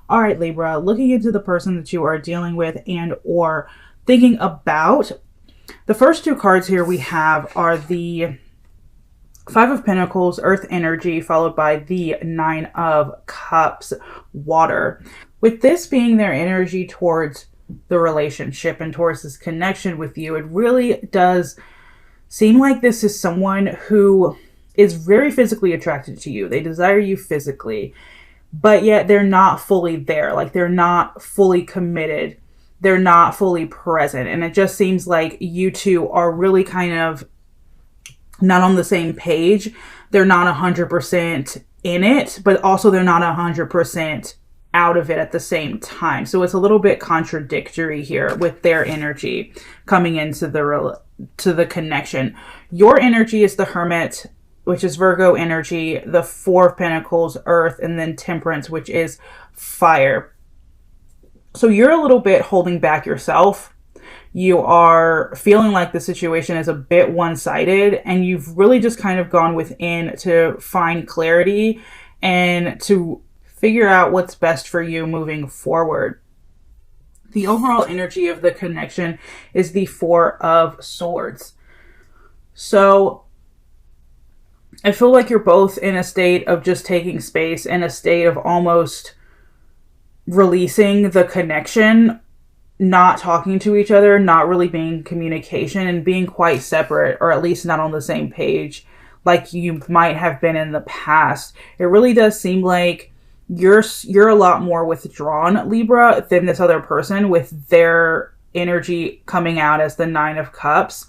All right, Libra, looking into the person that you are dealing with and or thinking about, the first two cards here we have are the Five of Pentacles, Earth energy, followed by the Nine of Cups, water. With this being their energy towards the relationship and towards this connection with you, it really does seem like this is someone who is very physically attracted to you. They desire you physically, but yet they're not fully there. Like they're not fully committed. They're not fully present. And it just seems like you two are really kind of not on the same page. They're not 100% in it, but also they're not 100% out of it at the same time. So it's a little bit contradictory here with their energy coming into the connection. Your energy is the Hermit, which is Virgo energy, the Four of Pentacles, Earth, and then Temperance, which is fire. So you're a little bit holding back yourself. You are feeling like the situation is a bit one-sided, and you've really just kind of gone within to find clarity and to figure out what's best for you moving forward. The overall energy of the connection is the Four of Swords. So I feel like you're both in a state of just taking space, in a state of almost releasing the connection, not talking to each other, not really being communication, and being quite separate, or at least not on the same page like you might have been in the past. It really does seem like you're a lot more withdrawn, Libra, than this other person, with their energy coming out as the Nine of Cups.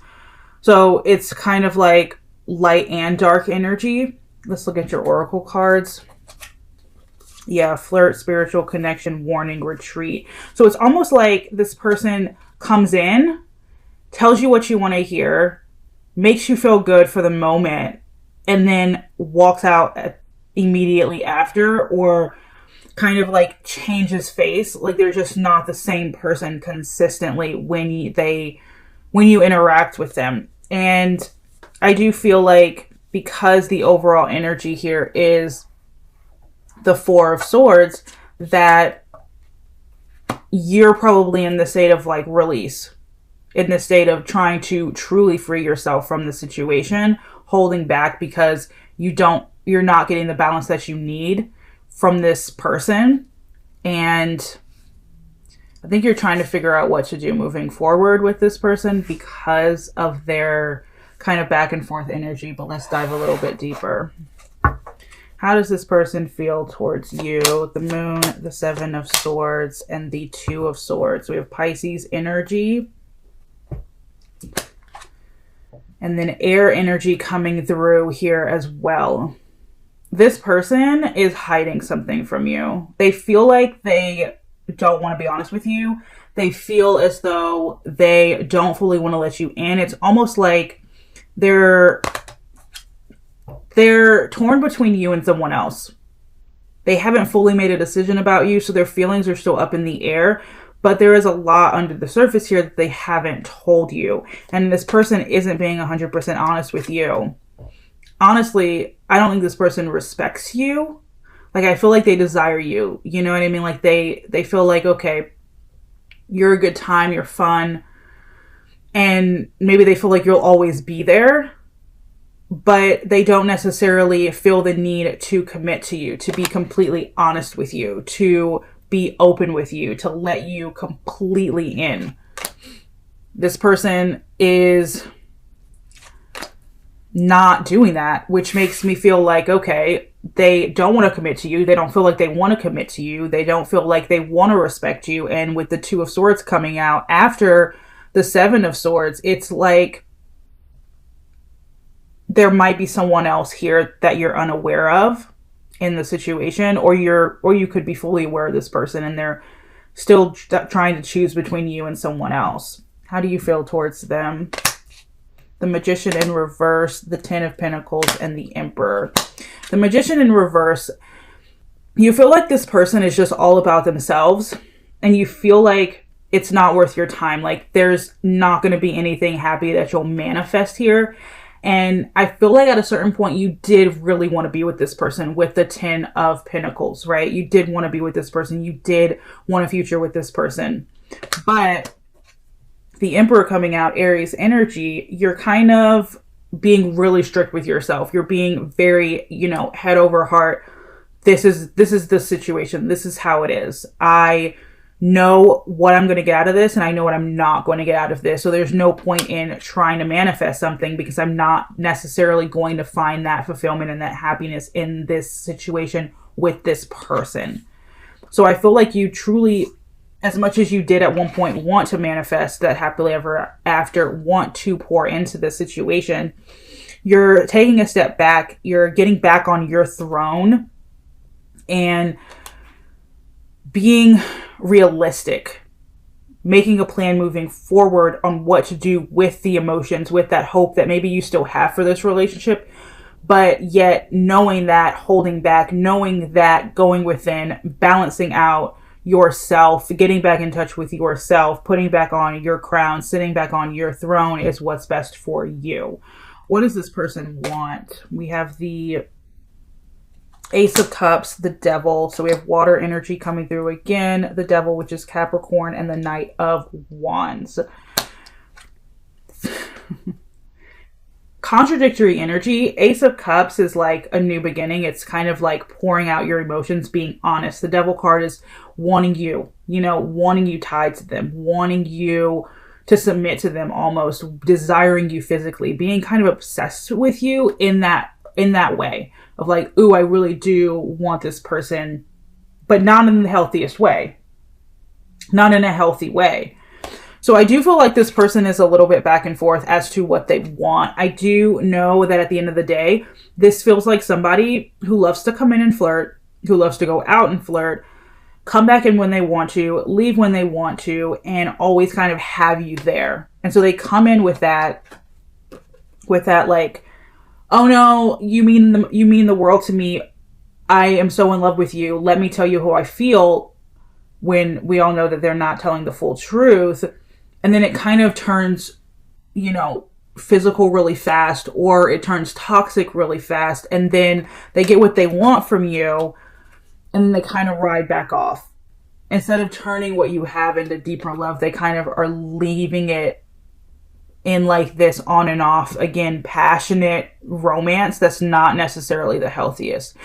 So it's kind of like light and dark energy. Let's look at your oracle cards. Yeah, flirt, spiritual connection, warning, retreat. So it's almost like this person comes in, tells you what you want to hear, makes you feel good for the moment, and then walks out immediately after, or kind of like changes face. Like they're just not the same person consistently when you interact with them. And I do feel like because the overall energy here is the Four of Swords, that you're probably in the state of like release, in the state of trying to truly free yourself from the situation, holding back because you're not getting the balance that you need from this person. And I think you're trying to figure out what to do moving forward with this person because of their kind of back and forth energy. But let's dive a little bit deeper. How does this person feel towards you? The Moon, the Seven of Swords, and the Two of Swords. We have Pisces energy. And then air energy coming through here as well. This person is hiding something from you. They feel like they don't want to be honest with you. They feel as though they don't fully want to let you in. It's almost like they're torn between you and someone else. They haven't fully made a decision about you, so their feelings are still up in the air. But there is a lot under the surface here that they haven't told you. And this person isn't being 100% honest with you. Honestly, I don't think this person respects you. Like, I feel like they desire you. You know what I mean? Like, they feel like, okay, you're a good time, you're fun. And maybe they feel like you'll always be there. But they don't necessarily feel the need to commit to you, to be completely honest with you, to be open with you, to let you completely in. This person is not doing that, which makes me feel like, okay, they don't want to commit to you. They don't feel like they want to commit to you. They don't feel like they want to respect you. And with the Two of Swords coming out after the Seven of Swords, it's like there might be someone else here that you're unaware of in the situation, or you could be fully aware of this person and they're still trying to choose between you and someone else. How do you feel towards them? The Magician in reverse, the Ten of Pentacles, and the Emperor. The Magician in reverse, you feel like this person is just all about themselves, and you feel like it's not worth your time. Like there's not going to be anything happy that you'll manifest here. And I feel like at a certain point, you did really want to be with this person with the 10 of Pentacles, right? You did want to be with this person. You did want a future with this person. But the Emperor coming out, Aries energy, you're kind of being really strict with yourself. You're being very, you know, head over heart. This is the situation. This is how it is. I know what I'm going to get out of this, and I know what I'm not going to get out of this. So there's no point in trying to manifest something because I'm not necessarily going to find that fulfillment and that happiness in this situation with this person. So I feel like you truly, as much as you did at one point want to manifest that happily ever after, want to pour into this situation, you're taking a step back. You're getting back on your throne and being realistic, making a plan moving forward on what to do with the emotions, with that hope that maybe you still have for this relationship, but yet knowing that, holding back, knowing that, going within, balancing out yourself, getting back in touch with yourself, putting back on your crown, sitting back on your throne is what's best for you. What does this person want? We have the Ace of Cups, the Devil. So we have water energy coming through again. The Devil, which is Capricorn, and the Knight of Wands. Contradictory energy. Ace of Cups is like a new beginning. It's kind of like pouring out your emotions, being honest. The Devil card is wanting you, you know, wanting you tied to them, wanting you to submit to them, almost desiring you physically, being kind of obsessed with you in that way of like, ooh, I really do want this person, but not in the healthiest way, not in a healthy way. So I do feel like this person is a little bit back and forth as to what they want. I do know that at the end of the day, this feels like somebody who loves to come in and flirt, who loves to go out and flirt, come back in when they want to, leave when they want to, and always kind of have you there. And so they come in with that like, oh no, you mean the world to me. I am so in love with you. Let me tell you how I feel, when we all know that they're not telling the full truth. And then it kind of turns, you know, physical really fast, or it turns toxic really fast. And then they get what they want from you, and then they kind of ride back off. Instead of turning what you have into deeper love, they kind of are leaving it in like this on and off, again, passionate romance that's not necessarily the healthiest.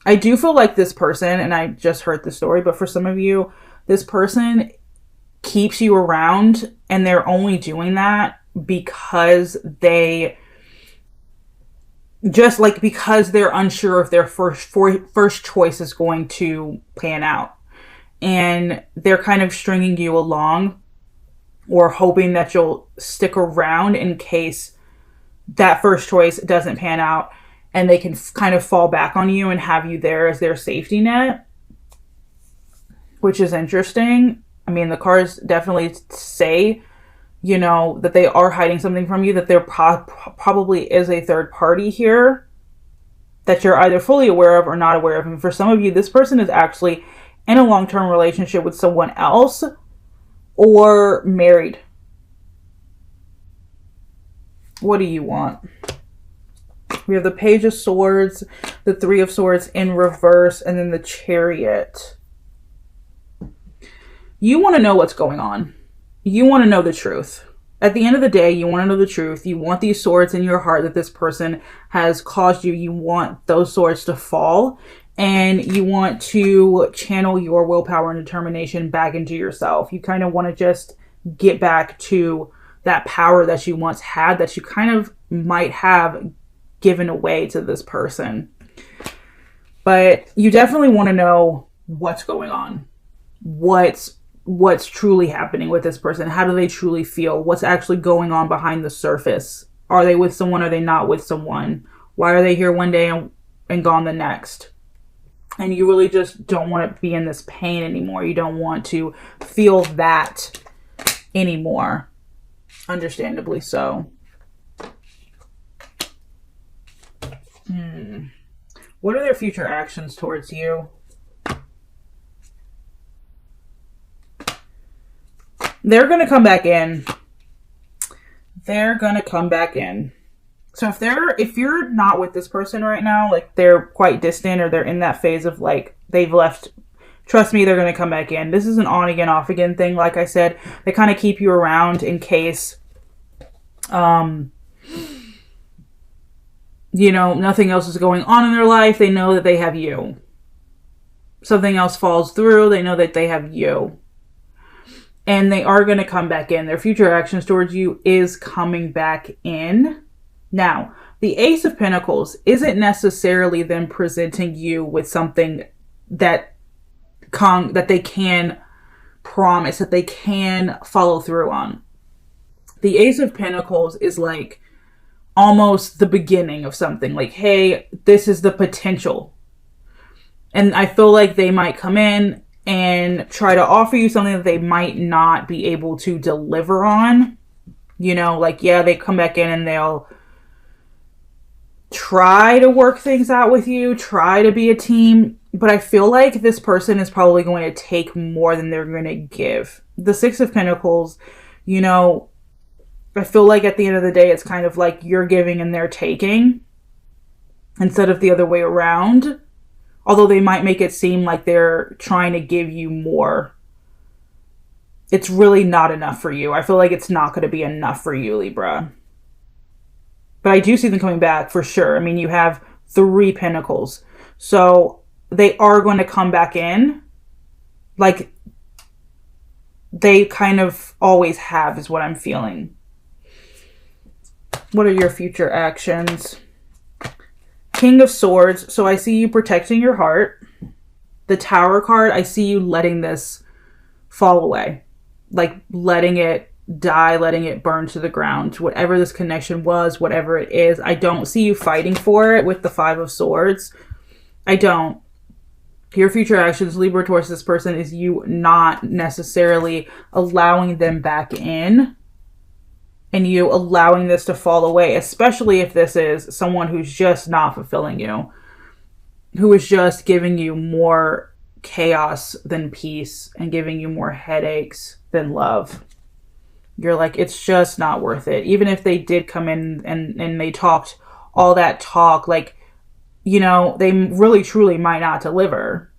I do feel like this person, and I just heard the story, but for some of you, this person keeps you around, and they're only doing that because they're unsure if their first choice is going to pan out. And they're kind of stringing you along, or hoping that you'll stick around in case that first choice doesn't pan out, and they can kind of fall back on you and have you there as their safety net, which is interesting. I mean, the cards definitely say, you know, that they are hiding something from you, that there probably is a third party here that you're either fully aware of or not aware of. And for some of you, this person is actually in a long-term relationship with someone else, or married. What do you want? We have the Page of Swords, the Three of Swords in reverse, and then the Chariot. You want to know what's going on. You want to know the truth. At the end of the day, you want to know the truth. You want these swords in your heart that this person has caused you. You want those swords to fall. And you want to channel your willpower and determination back into yourself. You kind of want to just get back to that power that you once had, that you kind of might have given away to this person. But you definitely want to know what's going on. What's truly happening with this person. How do they truly feel? What's actually going on behind the surface? Are they with someone? Are they not with someone? Why are they here one day and gone the next? And you really just don't want to be in this pain anymore. You don't want to feel that anymore. Understandably so. What are their future actions towards you? They're going to come back in. They're going to come back in. So if you're not with this person right now, like they're quite distant or they're in that phase of like they've left, trust me, they're going to come back in. This is an on again, off again thing. Like I said, they kind of keep you around in case, you know, nothing else is going on in their life. They know that they have you. Something else falls through. They know that they have you. And they are going to come back in. Their future actions towards you is coming back in. Now, the Ace of Pentacles isn't necessarily them presenting you with something that they can promise, that they can follow through on. The Ace of Pentacles is like almost the beginning of something. Like, hey, this is the potential. And I feel like they might come in and try to offer you something that they might not be able to deliver on. You know, like, yeah, they come back in and they'll try to work things out with you, try to be a team. But I feel like this person is probably going to take more than they're going to give. The Six of Pentacles, you know, I feel like at the end of the day, it's kind of like you're giving and they're taking instead of the other way around. Although they might make it seem like they're trying to give you more, it's really not enough for you. I feel like it's not going to be enough for you, Libra. But I do see them coming back for sure. I mean, you have 3 Pentacles. So they are going to come back in. Like they kind of always have is what I'm feeling. What are your future actions? King of Swords. So I see you protecting your heart. The Tower card, I see you letting this fall away. Like letting it die, letting it burn to the ground. Whatever this connection was, whatever it is. I don't see you fighting for it with the Five of Swords. I don't. Your future actions, Libra, towards this person is you not necessarily allowing them back in. And you allowing this to fall away, especially if this is someone who's just not fulfilling you, who is just giving you more chaos than peace and giving you more headaches than love. You're like, it's just not worth it. Even if they did come in and they talked all that talk, like, you know, they really truly might not deliver.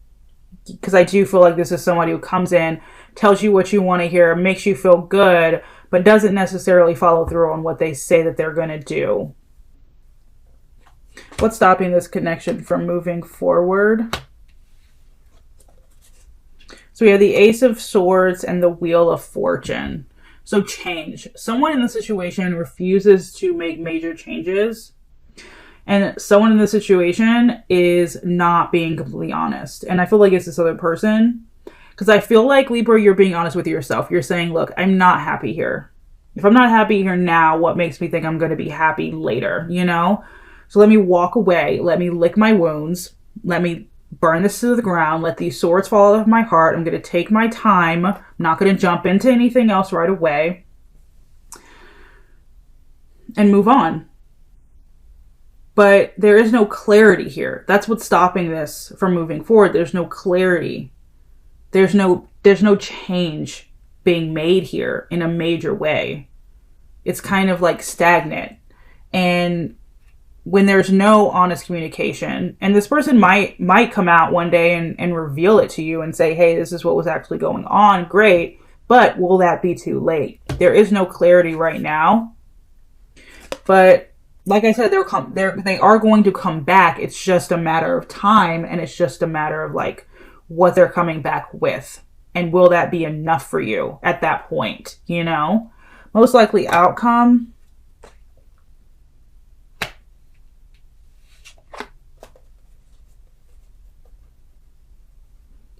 Because I do feel like this is somebody who comes in, tells you what you want to hear, makes you feel good, but doesn't necessarily follow through on what they say that they're going to do. What's stopping this connection from moving forward? So we have the Ace of Swords and the Wheel of Fortune. So change. Someone in the situation refuses to make major changes. And someone in the situation is not being completely honest. And I feel like it's this other person. Because I feel like, Libra, you're being honest with yourself. You're saying, look, I'm not happy here. If I'm not happy here now, what makes me think I'm going to be happy later, you know? So let me walk away. Let me lick my wounds. Let me burn this to the ground. Let these swords fall out of my heart. I'm going to take my time. I'm not going to jump into anything else right away. And move on. But there is no clarity here. That's what's stopping this from moving forward. There's no clarity. There's no change being made here in a major way. It's kind of like stagnant. And when there's no honest communication, and this person might come out one day and reveal it to you and say, hey, this is what was actually going on. Great. But will that be too late? There is no clarity right now. But like I said, they are going to come back. It's just a matter of time. And it's just a matter of like, what they're coming back with. And will that be enough for you at that point? You know? Most likely outcome.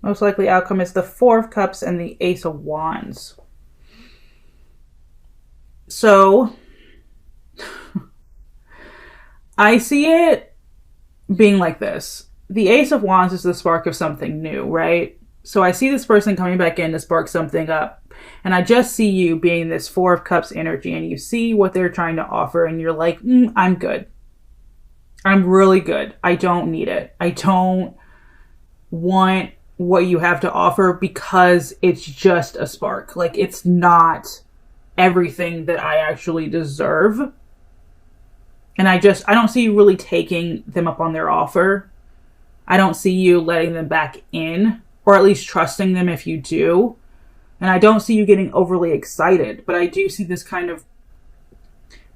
Most likely outcome is the Four of Cups and the Ace of Wands. So, I see it being like this. The Ace of Wands is the spark of something new, right? So I see this person coming back in to spark something up. And I just see you being this Four of Cups energy. And you see what they're trying to offer. And you're like, I'm good. I'm really good. I don't need it. I don't want what you have to offer because it's just a spark. Like, it's not everything that I actually deserve. And I don't see you really taking them up on their offer. I don't see you letting them back in, or at least trusting them if you do. And I don't see you getting overly excited, but I do see this kind of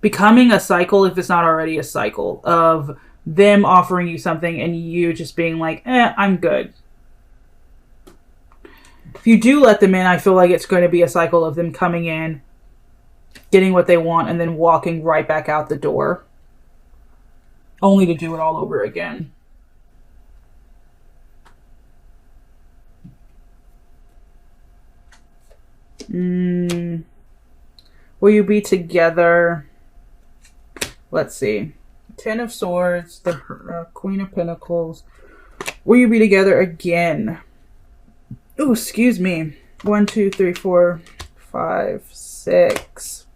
becoming a cycle, if it's not already a cycle, of them offering you something and you just being like, I'm good. If you do let them in, I feel like it's going to be a cycle of them coming in, getting what they want, and then walking right back out the door, only to do it all over again. Will you be together? Let's see. Ten of Swords, the Queen of Pentacles. Will you be together again? Oh, excuse me. 1, 2, 3, 4, 5, 6.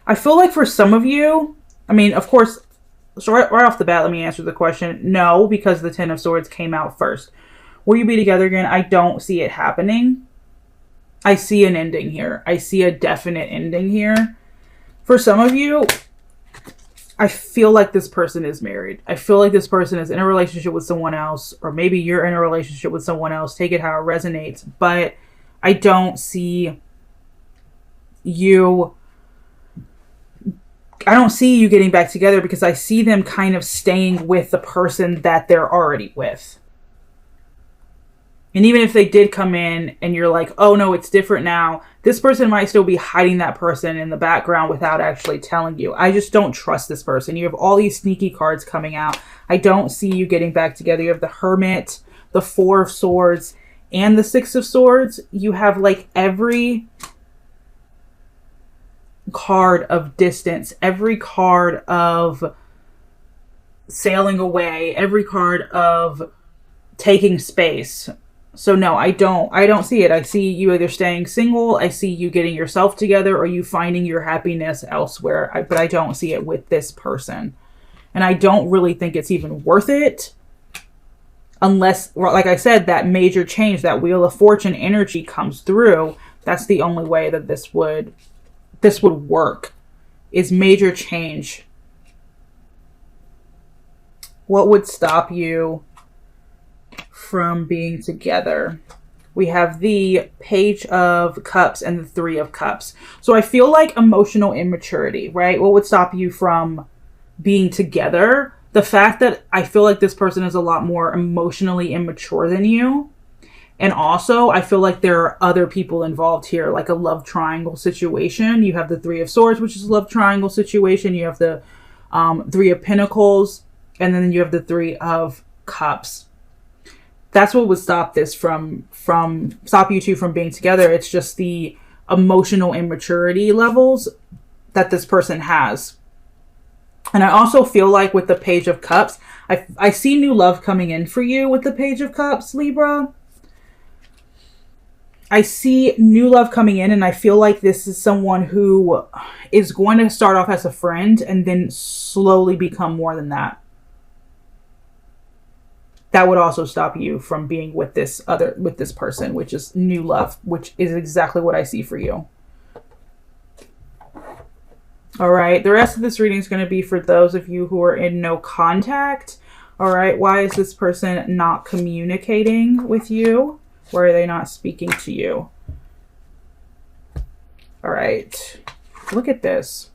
I feel like for some of you, I mean, of course, so right off the bat, let me answer the question. No, because the Ten of Swords came out first. Will you be together again? I don't see it happening. I see an ending here. I see a definite ending here. For some of you, I feel like this person is married. I feel like this person is in a relationship with someone else, or maybe you're in a relationship with someone else. Take it how it resonates. But I don't see you getting back together, because I see them kind of staying with the person that they're already with. And even if they did come in and you're like, oh no, it's different now, this person might still be hiding that person in the background without actually telling you. I just don't trust this person. You have all these sneaky cards coming out. I don't see you getting back together. You have the Hermit, the Four of Swords, and the Six of Swords. You have like every card of distance, every card of sailing away, every card of taking space. So no, I don't see it. I see you either staying single, I see you getting yourself together, or you finding your happiness elsewhere. But I don't see it with this person. And I don't really think it's even worth it. Unless, like I said, that major change, that Wheel of Fortune energy comes through. That's the only way that this would work, is major change. What would stop you from being together? We have the Page of Cups and the Three of Cups. So I feel like emotional immaturity, right? What would stop you from being together? The fact that I feel like this person is a lot more emotionally immature than you. And also, I feel like there are other people involved here, like a love triangle situation. You have the Three of Swords, which is a love triangle situation. You have the Three of Pentacles, and then you have the Three of Cups. That's what would stop this stop you two from being together. It's just the emotional immaturity levels that this person has. And I also feel like with the Page of Cups, I see new love coming in for you with the Page of Cups, Libra. I see new love coming in, and I feel like this is someone who is going to start off as a friend and then slowly become more than that. That would also stop you from being with this person, which is new love, which is exactly what I see for you. All right. The rest of this reading is going to be for those of you who are in no contact. All right. Why is this person not communicating with you? Why are they not speaking to you? All right. Look at this.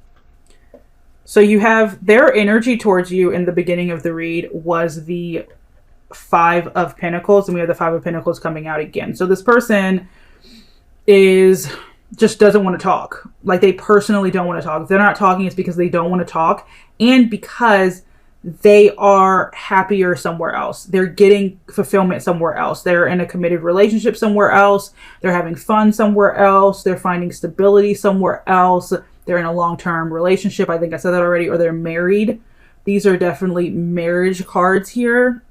So you have their energy towards you in the beginning of the read was the Five of Pentacles, and we have the Five of Pentacles coming out again. So this person just doesn't want to talk. Like, they personally don't want to talk. If they're not talking, it's because they don't want to talk, and because they are happier somewhere else. They're getting fulfillment somewhere else. They're in a committed relationship somewhere else. They're having fun somewhere else. They're finding stability somewhere else. They're in a long-term relationship. I think I said that already. Or they're married. These are definitely marriage cards here.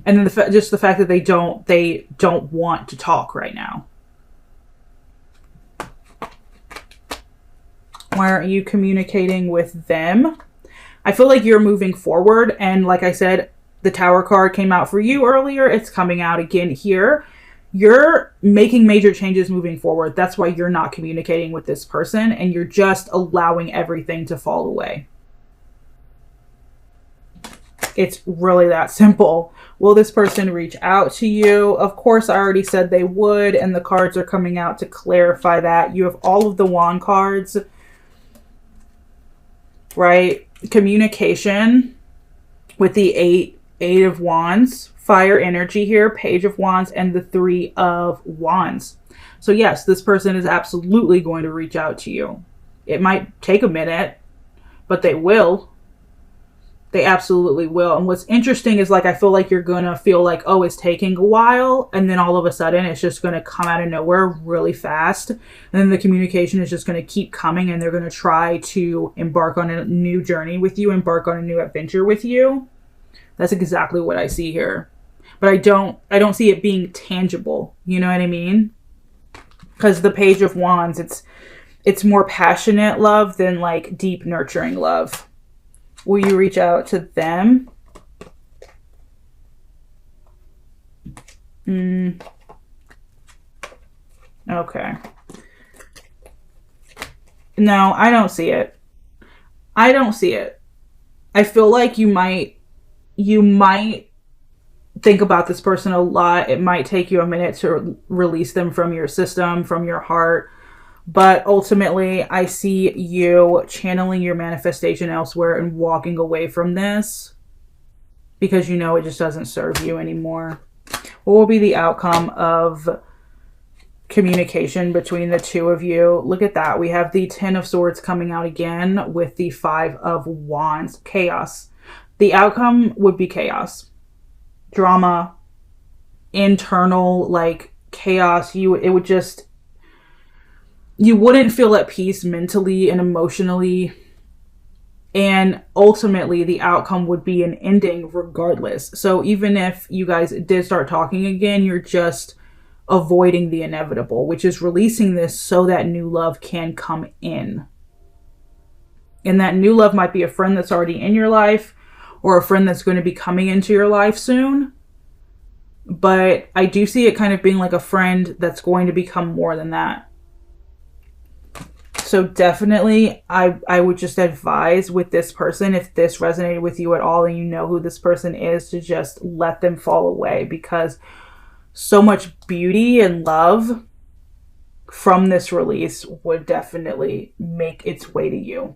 And then just the fact that they don't want to talk right now. Why aren't you communicating with them? I feel like you're moving forward. And like I said, the Tower card came out for you earlier. It's coming out again here. you're making major changes moving forward. That's why you're not communicating with this person, and you're just allowing everything to fall away. It's really that simple. Will this person reach out to you? Of course, I already said they would, and the cards are coming out to clarify that. You have all of the wand cards, right? Communication with the eight of wands, fire energy here, page of wands, and the 3 of wands. So yes, this person is absolutely going to reach out to you. It might take a minute, but they will. They absolutely will. And what's interesting is, like, I feel like you're going to feel like, oh, it's taking a while. And then all of a sudden it's just going to come out of nowhere really fast. And then the communication is just going to keep coming, and they're going to try to embark on a new journey with you, embark on a new adventure with you. That's exactly what I see here. But I don't see it being tangible. You know what I mean? Because the page of wands, it's more passionate love than like deep nurturing love. Will you reach out to them? Okay. No, I don't see it. I don't see it. I feel like you might think about this person a lot. It might take you a minute to release them from your system, from your heart. But ultimately, I see you channeling your manifestation elsewhere and walking away from this because you know it just doesn't serve you anymore. What will be the outcome of communication between the two of you? Look at that. We have the 10 of Swords coming out again with the 5 of Wands. Chaos. The outcome would be chaos. Drama. Internal, like, chaos. You wouldn't feel at peace mentally and emotionally. And ultimately, the outcome would be an ending regardless. So even if you guys did start talking again, you're just avoiding the inevitable, which is releasing this so that new love can come in. And that new love might be a friend that's already in your life, or a friend that's going to be coming into your life soon. But I do see it kind of being like a friend that's going to become more than that. So definitely, I would just advise with this person, if this resonated with you at all and you know who this person is, to just let them fall away, because so much beauty and love from this release would definitely make its way to you.